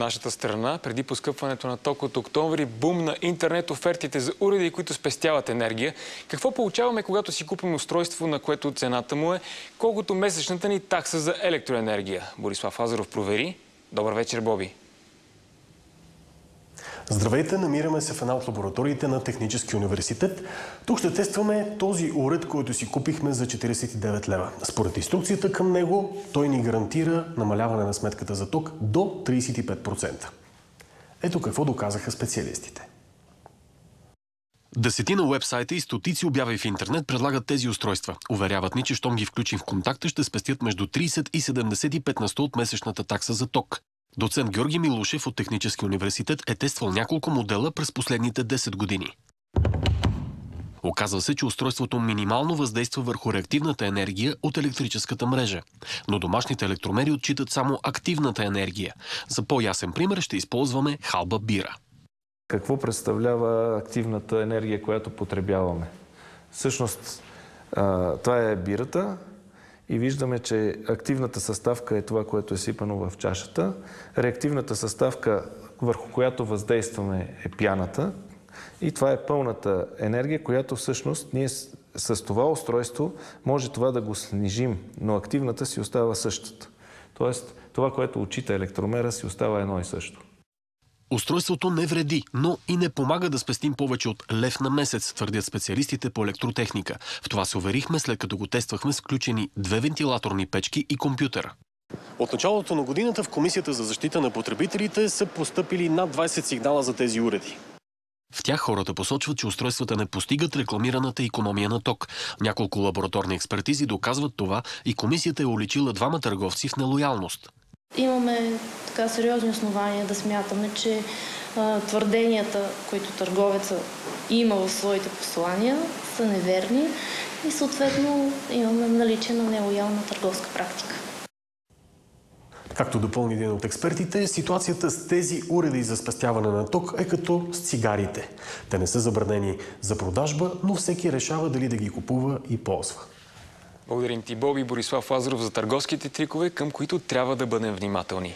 Нашата страна, преди поскъпването на ток от октомври, бум на интернет офертите за уреди, които спестяват енергия. Какво получаваме, когато си купим устройство, на което цената му е колкото месечната ни такса за електроенергия? Борислав Азаров провери. Добър вечер, Боби. Здравейте, намираме се в една от лабораториите на Техническия университет. Тук ще тестваме този уред, който си купихме за 49 лева. Според инструкцията към него, той ни гарантира намаляване на сметката за ток до 35%. Ето какво доказаха специалистите. Десетина уебсайта и стотици обяви в интернет предлагат тези устройства. Уверяват ни, че щом ги включим в контакта, ще спестят между 30 и 75 на 100 от месечната такса за ток. Доцент Георги Милушев от Техническия университет е тествал няколко модела през последните 10 години. Оказва се, че устройството минимално въздейства върху реактивната енергия от електрическата мрежа. Но домашните електромери отчитат само активната енергия. За по-ясен пример ще използваме халба бира. Какво представлява активната енергия, която потребяваме? Всъщност, това е бирата. И виждаме, че активната съставка е това, което е сипано в чашата. Реактивната съставка, върху която въздействаме, е пяната. И това е пълната енергия, която всъщност ние с това устройство може това да го снижим, но активната си остава същата. Тоест, това, което отчита електромера, си остава едно и също. Устройството не вреди, но и не помага да спестим повече от лев на месец, твърдят специалистите по електротехника. В това се уверихме, след като го тествахме с включени 2 вентилаторни печки и компютър. От началото на годината в Комисията за защита на потребителите са постъпили над 20 сигнала за тези уреди. В тях хората посочват, че устройствата не постигат рекламираната икономия на ток. Няколко лабораторни експертизи доказват това и комисията е уличила 2 търговци в нелоялност. Имаме така сериозни основания да смятаме, че твърденията, които търговеца има в своите послания, са неверни и съответно имаме наличие на нелоялна търговска практика. Както допълни един от експертите, ситуацията с тези уреди за спестяване на ток е като с цигарите. Те не са забранени за продажба, но всеки решава дали да ги купува и ползва. Благодарим ти, Боби. Борислав Азаров, за търговските трикове, към които трябва да бъдем внимателни.